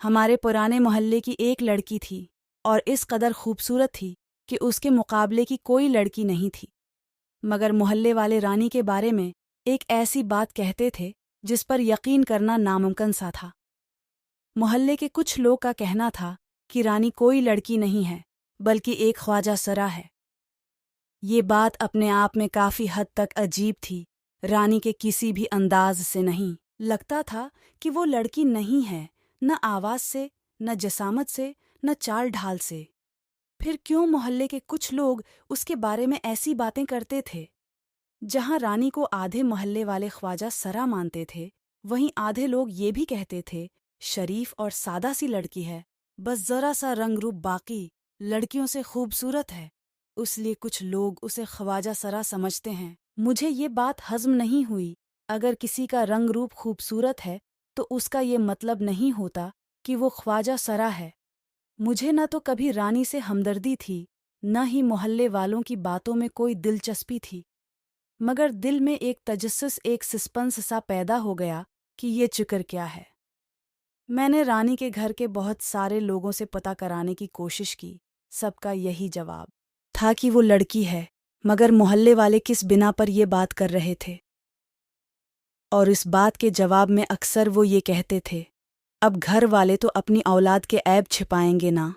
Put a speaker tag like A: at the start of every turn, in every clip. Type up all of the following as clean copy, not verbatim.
A: हमारे पुराने मोहल्ले की एक लड़की थी और इस कदर खूबसूरत थी कि उसके मुकाबले की कोई लड़की नहीं थी। मगर मोहल्ले वाले रानी के बारे में एक ऐसी बात कहते थे जिस पर यकीन करना नामुमकिन सा था। मोहल्ले के कुछ लोग का कहना था कि रानी कोई लड़की नहीं है बल्कि एक ख्वाजा सरा है। ये बात अपने आप में काफ़ी हद तक अजीब थी। रानी के किसी भी अंदाज से नहीं लगता था कि वो लड़की नहीं है, न आवाज़ से, न जसामत से, न चाल ढाल से। फिर क्यों मोहल्ले के कुछ लोग उसके बारे में ऐसी बातें करते थे? जहाँ रानी को आधे मोहल्ले वाले ख्वाजा सरा मानते थे, वहीं आधे लोग ये भी कहते थे शरीफ और सादा सी लड़की है, बस जरा सा रंग रूप बाकी लड़कियों से खूबसूरत है, इसलिए कुछ लोग उसे ख्वाजा सरा समझते हैं। मुझे ये बात हज़म नहीं हुई। अगर किसी का रंग रूप खूबसूरत है तो उसका ये मतलब नहीं होता कि वो ख्वाजा सरा है। मुझे न तो कभी रानी से हमदर्दी थी, न ही मोहल्ले वालों की बातों में कोई दिलचस्पी थी, मगर दिल में एक तजस्सुस, एक सस्पेंस सा पैदा हो गया कि ये जिक्र क्या है। मैंने रानी के घर के बहुत सारे लोगों से पता कराने की कोशिश की। सबका यही जवाब था कि वो लड़की है, मगर मोहल्ले वाले किस बिना पर ये बात कर रहे थे। और इस बात के जवाब में अक्सर वो ये कहते थे, अब घर वाले तो अपनी औलाद के ऐब छिपाएंगे ना।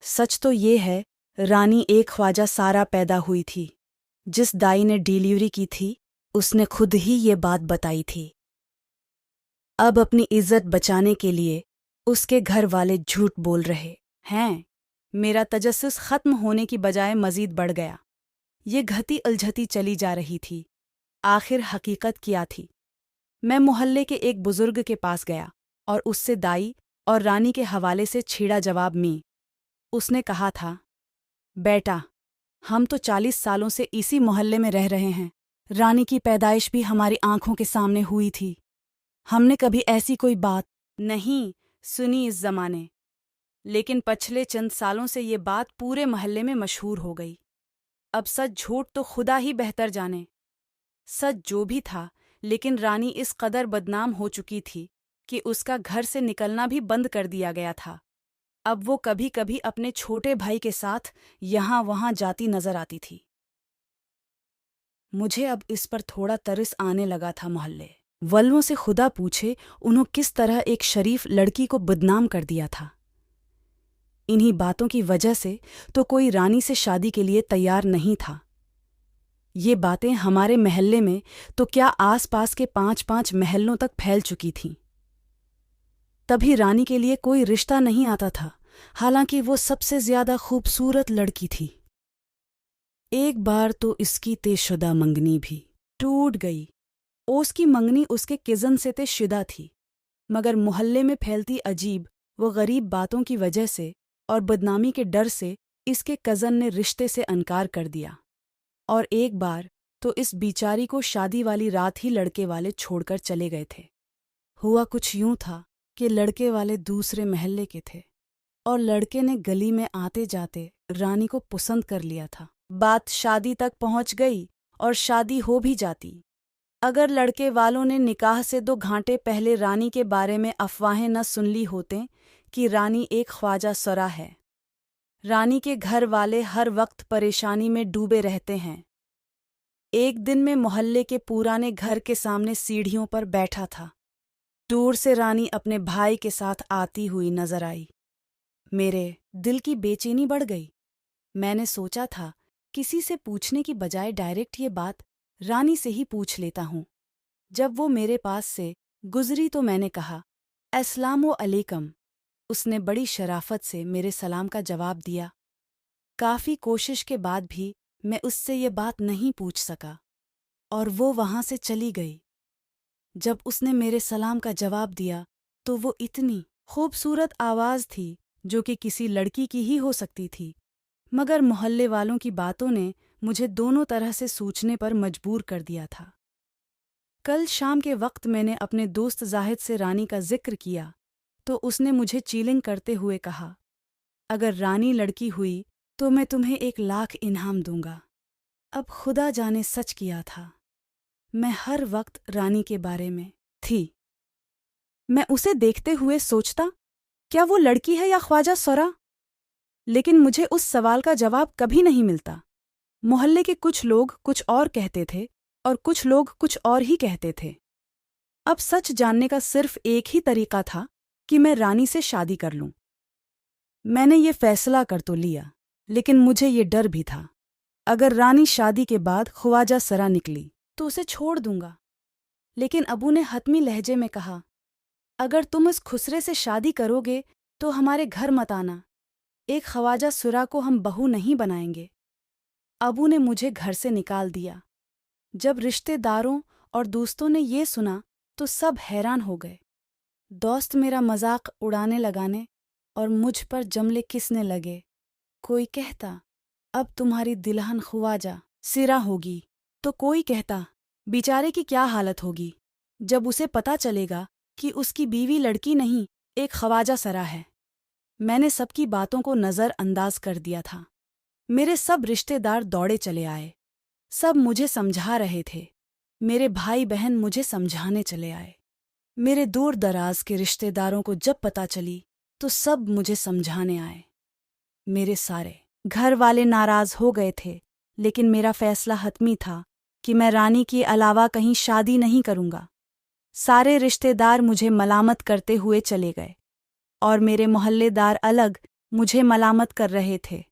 A: सच तो ये है, रानी एक ख्वाजा सारा पैदा हुई थी। जिस दाई ने डिलीवरी की थी, उसने खुद ही ये बात बताई थी। अब अपनी इज्जत बचाने के लिए उसके घर वाले झूठ बोल रहे हैं। मेरा तजस्सुस खत्म होने की बजाय मजीद बढ़ गया। ये घटी उलझती चली जा रही थी। आखिर हकीकत क्या थी? मैं मोहल्ले के एक बुजुर्ग के पास गया और उससे दाई और रानी के हवाले से छीड़ा जवाब में उसने कहा था, बेटा, हम तो 40 सालों से इसी मोहल्ले में रह रहे हैं। रानी की पैदाइश भी हमारी आंखों के सामने हुई थी। हमने कभी ऐसी कोई बात नहीं सुनी इस जमाने, लेकिन पिछले चंद सालों से ये बात पूरे मोहल्ले में मशहूर हो गई। अब सच झूठ तो खुदा ही बेहतर जाने। सच जो भी था, लेकिन रानी इस कदर बदनाम हो चुकी थी कि उसका घर से निकलना भी बंद कर दिया गया था। अब वो कभी कभी अपने छोटे भाई के साथ यहाँ वहाँ जाती नजर आती थी। मुझे अब इस पर थोड़ा तरस आने लगा था। मोहल्ले वालों से खुदा पूछे उन्होंने किस तरह एक शरीफ लड़की को बदनाम कर दिया था। इन्हीं बातों की वजह से तो कोई रानी से शादी के लिए तैयार नहीं था। ये बातें हमारे महल्ले में तो क्या आसपास के 5-5 महल्लों तक फैल चुकी थीं। तभी रानी के लिए कोई रिश्ता नहीं आता था, हालांकि वो सबसे ज्यादा खूबसूरत लड़की थी। एक बार तो इसकी तेशुदा मंगनी भी टूट गई। उसकी मंगनी उसके किज़न से तेशुदा थी, मगर मोहल्ले में फैलती अजीब व गरीब बातों की वजह से और बदनामी के डर से इसके कज़न ने रिश्ते से इनकार कर दिया। और एक बार तो इस बेचारी को शादी वाली रात ही लड़के वाले छोड़कर चले गए थे। हुआ कुछ यूं था कि लड़के वाले दूसरे महल्ले के थे और लड़के ने गली में आते जाते रानी को पसंद कर लिया था। बात शादी तक पहुंच गई और शादी हो भी जाती अगर लड़के वालों ने निकाह से 2 घंटे पहले रानी के बारे में अफवाहें न सुन ली होते कि रानी एक ख्वाजा सरा है। रानी के घर वाले हर वक्त परेशानी में डूबे रहते हैं। एक दिन मैं मोहल्ले के पुराने घर के सामने सीढ़ियों पर बैठा था। दूर से रानी अपने भाई के साथ आती हुई नजर आई। मेरे दिल की बेचैनी बढ़ गई। मैंने सोचा था किसी से पूछने की बजाय डायरेक्ट ये बात रानी से ही पूछ लेता हूँ। जब वो मेरे पास से गुजरी तो मैंने कहा, अस्सलामु अलैकुम। उसने बड़ी शराफत से मेरे सलाम का जवाब दिया। काफ़ी कोशिश के बाद भी मैं उससे ये बात नहीं पूछ सका और वो वहाँ से चली गई। जब उसने मेरे सलाम का जवाब दिया तो वो इतनी खूबसूरत आवाज़ थी जो कि किसी लड़की की ही हो सकती थी, मगर मोहल्ले वालों की बातों ने मुझे दोनों तरह से सोचने पर मजबूर कर दिया था। कल शाम के वक्त मैंने अपने दोस्त जाहिद से रानी का जिक्र किया तो उसने मुझे चीलिंग करते हुए कहा, अगर रानी लड़की हुई तो मैं तुम्हें 1 लाख इनाम दूंगा। अब खुदा जाने सच किया था। मैं हर वक्त रानी के बारे में थी। मैं उसे देखते हुए सोचता, क्या वो लड़की है या ख्वाजा सुरा? लेकिन मुझे उस सवाल का जवाब कभी नहीं मिलता। मोहल्ले के कुछ लोग कुछ और कहते थे और कुछ लोग कुछ और ही कहते थे। अब सच जानने का सिर्फ एक ही तरीका था कि मैं रानी से शादी कर लूं। मैंने ये फैसला कर तो लिया, लेकिन मुझे ये डर भी था, अगर रानी शादी के बाद ख्वाजा सरा निकली तो उसे छोड़ दूंगा। लेकिन अबू ने हतमी लहजे में कहा, अगर तुम इस खुसरे से शादी करोगे तो हमारे घर मत आना। एक ख्वाजा सुरा को हम बहू नहीं बनाएंगे। अबू ने मुझे घर से निकाल दिया। जब रिश्तेदारों और दोस्तों ने ये सुना तो सब हैरान हो गए। दोस्त मेरा मजाक उड़ाने लगाने और मुझ पर जमले किसने लगे। कोई कहता, अब तुम्हारी दुल्हन ख्वाजा सिरा होगी, तो कोई कहता, बेचारे की क्या हालत होगी जब उसे पता चलेगा कि उसकी बीवी लड़की नहीं, एक ख्वाजा सरा है। मैंने सबकी बातों को नज़रअंदाज कर दिया था। मेरे सब रिश्तेदार दौड़े चले आए। सब मुझे समझा रहे थे। मेरे भाई बहन मुझे समझाने चले आए। मेरे दूर दराज के रिश्तेदारों को जब पता चली तो सब मुझे समझाने आए। मेरे सारे घर वाले नाराज हो गए थे, लेकिन मेरा फैसला हतमी था कि मैं रानी के अलावा कहीं शादी नहीं करूंगा। सारे रिश्तेदार मुझे मलामत करते हुए चले गए और मेरे मोहल्लेदार अलग मुझे मलामत कर रहे थे।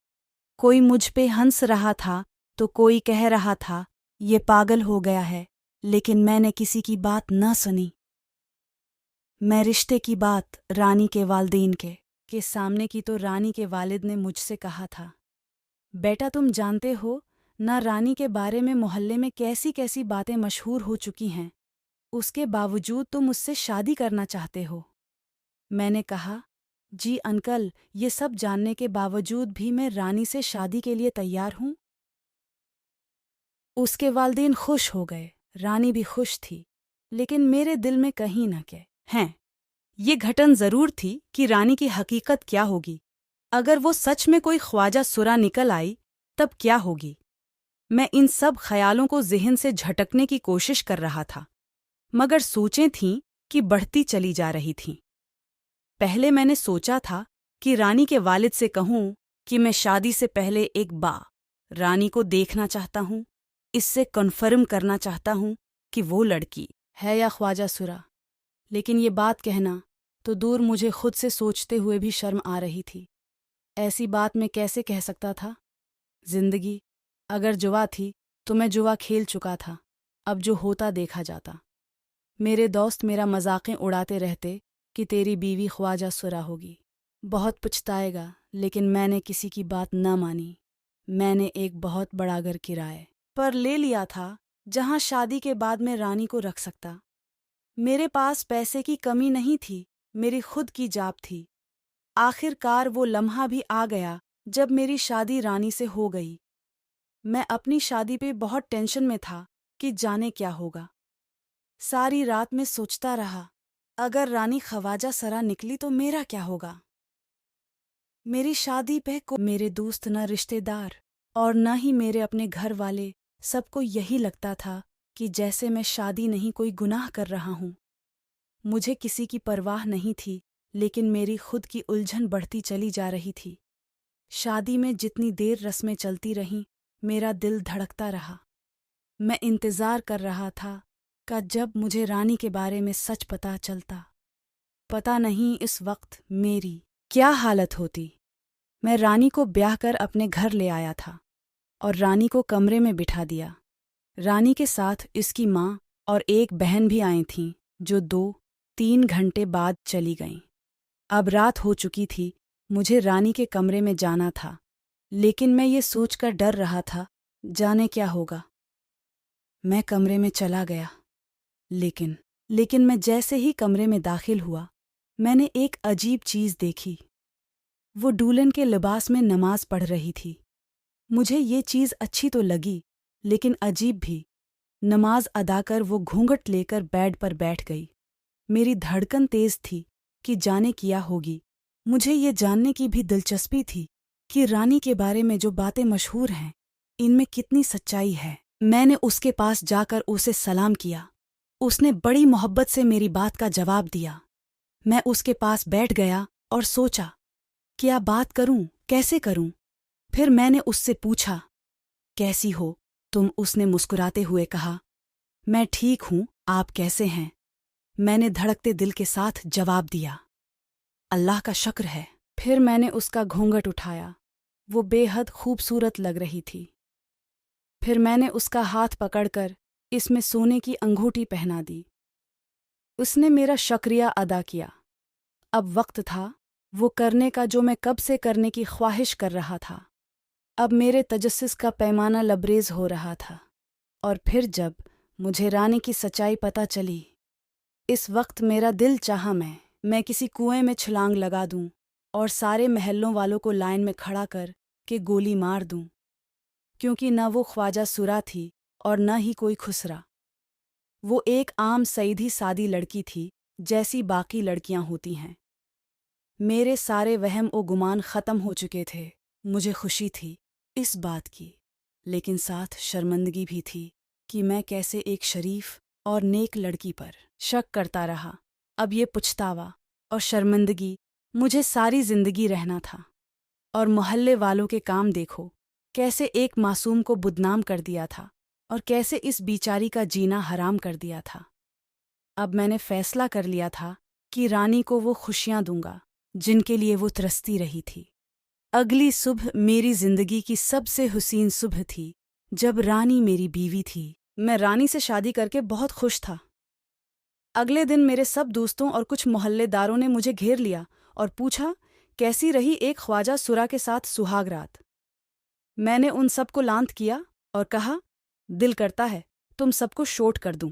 A: कोई मुझ पे हंस रहा था तो कोई कह रहा था ये पागल हो गया है, लेकिन मैंने किसी की बात न सुनी। मैं रिश्ते की बात रानी के वालिदैन के सामने की तो रानी के वालिद ने मुझसे कहा था, बेटा तुम जानते हो ना रानी के बारे में मोहल्ले में कैसी कैसी बातें मशहूर हो चुकी हैं, उसके बावजूद तुम उससे शादी करना चाहते हो। मैंने कहा, जी अंकल, ये सब जानने के बावजूद भी मैं रानी से शादी के लिए तैयार हूँ। उसके वालिदैन खुश हो गए, रानी भी खुश थी, लेकिन मेरे दिल में कहीं न के हैं। ये घटन जरूर थी कि रानी की हकीकत क्या होगी। अगर वो सच में कोई ख्वाजा सुरा निकल आई तब क्या होगी। मैं इन सब ख्यालों को ज़हन से झटकने की कोशिश कर रहा था, मगर सोचें थीं कि बढ़ती चली जा रही थीं। पहले मैंने सोचा था कि रानी के वालिद से कहूं कि मैं शादी से पहले एक बार रानी को देखना चाहता हूं, इससे कन्फर्म करना चाहता हूं कि वो लड़की है या ख्वाजा सुरा। लेकिन ये बात कहना तो दूर, मुझे खुद से सोचते हुए भी शर्म आ रही थी। ऐसी बात मैं कैसे कह सकता था। जिंदगी अगर जुआ थी तो मैं जुआ खेल चुका था, अब जो होता देखा जाता। मेरे दोस्त मेरा मजाकें उड़ाते रहते कि तेरी बीवी ख्वाजा सुरा होगी, बहुत पछताएगा, लेकिन मैंने किसी की बात न मानी। मैंने एक बहुत बड़ा घर किराए पर ले लिया था जहां शादी के बाद मैं रानी को रख सकता। मेरे पास पैसे की कमी नहीं थी, मेरी खुद की जाब थी। आखिरकार वो लम्हा भी आ गया जब मेरी शादी रानी से हो गई। मैं अपनी शादी पे बहुत टेंशन में था कि जाने क्या होगा। सारी रात में सोचता रहा, अगर रानी ख्वाजा सरा निकली तो मेरा क्या होगा। मेरी शादी पे को मेरे दोस्त न रिश्तेदार और न ही मेरे अपने घर वाले, सबको यही लगता था कि जैसे मैं शादी नहीं कोई गुनाह कर रहा हूँ। मुझे किसी की परवाह नहीं थी, लेकिन मेरी खुद की उलझन बढ़ती चली जा रही थी। शादी में जितनी देर रस्में चलती रहीं, मेरा दिल धड़कता रहा। मैं इंतज़ार कर रहा था कि जब मुझे रानी के बारे में सच पता चलता। पता नहीं इस वक्त मेरी क्या हालत होती। मैं रानी को ब्याह कर अपने घर ले आया था और रानी को कमरे में बिठा दिया। रानी के साथ इसकी माँ और एक बहन भी आई थीं, जो 2-3 घंटे बाद चली गईं। अब रात हो चुकी थी, मुझे रानी के कमरे में जाना था, लेकिन मैं ये सोचकर डर रहा था, जाने क्या होगा। मैं कमरे में चला गया, लेकिन मैं जैसे ही कमरे में दाखिल हुआ, मैंने एक अजीब चीज़ देखी। वो दुल्हन के लिबास में नमाज पढ़ रही थी। मुझे ये चीज़ अच्छी तो लगी, लेकिन अजीब भी। नमाज अदा कर वो घूंघट लेकर बेड पर बैठ गई। मेरी धड़कन तेज थी कि जाने क्या होगी। मुझे ये जानने की भी दिलचस्पी थी कि रानी के बारे में जो बातें मशहूर हैं, इनमें कितनी सच्चाई है। मैंने उसके पास जाकर उसे सलाम किया। उसने बड़ी मोहब्बत से मेरी बात का जवाब दिया। मैं उसके पास बैठ गया और सोचा, क्या बात करूं, कैसे करूं। फिर मैंने उससे पूछा, कैसी हो तुम? उसने मुस्कुराते हुए कहा, मैं ठीक हूं, आप कैसे हैं? मैंने धड़कते दिल के साथ जवाब दिया, अल्लाह का शुक्र है। फिर मैंने उसका घूंघट उठाया। वो बेहद खूबसूरत लग रही थी। फिर मैंने उसका हाथ पकड़कर इसमें सोने की अंगूठी पहना दी। उसने मेरा शुक्रिया अदा किया। अब वक्त था वो करने का जो मैं कब से करने की ख्वाहिश कर रहा था। अब मेरे तजस्सुस का पैमाना लबरेज हो रहा था। और फिर जब मुझे रानी की सच्चाई पता चली, इस वक्त मेरा दिल चाहा मैं किसी कुएं में छलांग लगा दूं और सारे महल्लों वालों को लाइन में खड़ा कर के गोली मार दूं, क्योंकि न वो ख्वाजा सुरा थी और न ही कोई खुसरा। वो एक आम सईधी सादी लड़की थी, जैसी बाकी लड़कियां होती हैं। मेरे सारे वहम और गुमान ख़त्म हो चुके थे। मुझे खुशी थी इस बात की, लेकिन साथ शर्मिंदगी भी थी कि मैं कैसे एक शरीफ और नेक लड़की पर शक करता रहा। अब ये पछतावा और शर्मिंदगी मुझे सारी जिंदगी रहना था। और मोहल्ले वालों के काम देखो, कैसे एक मासूम को बदनाम कर दिया था और कैसे इस बेचारी का जीना हराम कर दिया था। अब मैंने फैसला कर लिया था कि रानी को वो खुशियां दूंगा जिनके लिए वो तरसती रही थी। अगली सुबह मेरी जिंदगी की सबसे हुसीन सुबह थी, जब रानी मेरी बीवी थी। मैं रानी से शादी करके बहुत खुश था। अगले दिन मेरे सब दोस्तों और कुछ मोहल्लेदारों ने मुझे घेर लिया और पूछा, कैसी रही एक ख्वाजा सुरा के साथ सुहाग रात। मैंने उन सबको लांत किया और कहा, दिल करता है तुम सबको शोट कर दूं।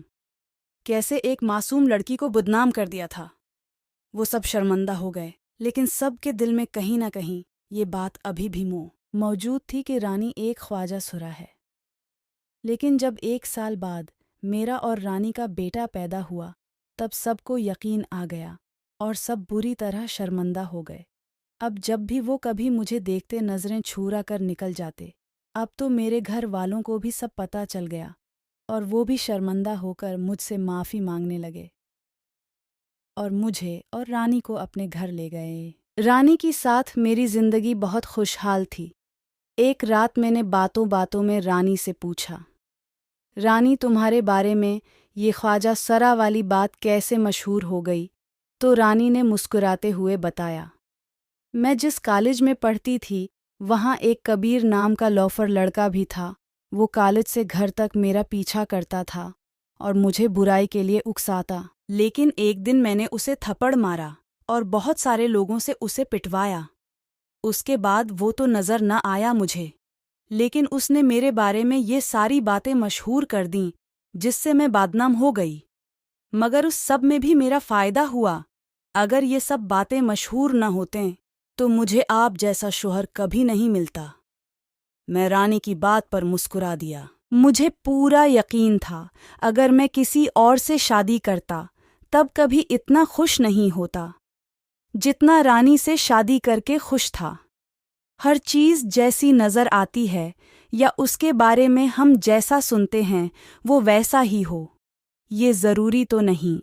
A: कैसे एक मासूम लड़की को बदनाम कर दिया था। वो सब शर्मिंदा हो गए, लेकिन सबके दिल में कहीं ना कहीं ये बात अभी भी मौजूद थी कि रानी एक ख्वाजा सुरा है। लेकिन जब 1 साल बाद मेरा और रानी का बेटा पैदा हुआ, तब सबको यकीन आ गया और सब बुरी तरह शर्मिंदा हो गए। अब जब भी वो कभी मुझे देखते नजरें छुरा कर निकल जाते। अब तो मेरे घर वालों को भी सब पता चल गया और वो भी शर्मिंदा होकर मुझसे माफ़ी मांगने लगे और मुझे और रानी को अपने घर ले गए। रानी के साथ मेरी जिंदगी बहुत खुशहाल थी। एक रात मैंने बातों बातों में रानी से पूछा, रानी तुम्हारे बारे में ये ख्वाजा सरा वाली बात कैसे मशहूर हो गई? तो रानी ने मुस्कुराते हुए बताया, मैं जिस कॉलेज में पढ़ती थी वहाँ एक कबीर नाम का लौफर लड़का भी था। वो कॉलेज से घर तक मेरा पीछा करता था और मुझे बुराई के लिए उकसाता। लेकिन एक दिन मैंने उसे थप्पड़ मारा और बहुत सारे लोगों से उसे पिटवाया। उसके बाद वो तो नज़र न आया मुझे, लेकिन उसने मेरे बारे में ये सारी बातें मशहूर कर दीं, जिससे मैं बदनाम हो गई। मगर उस सब में भी मेरा फ़ायदा हुआ। अगर ये सब बातें मशहूर न होतें तो मुझे आप जैसा शौहर कभी नहीं मिलता। मैं रानी की बात पर मुस्कुरा दिया। मुझे पूरा यकीन था अगर मैं किसी और से शादी करता तब कभी इतना खुश नहीं होता जितना रानी से शादी करके खुश था। हर चीज़ जैसी नज़र आती है या उसके बारे में हम जैसा सुनते हैं वो वैसा ही हो, ये ज़रूरी तो नहीं।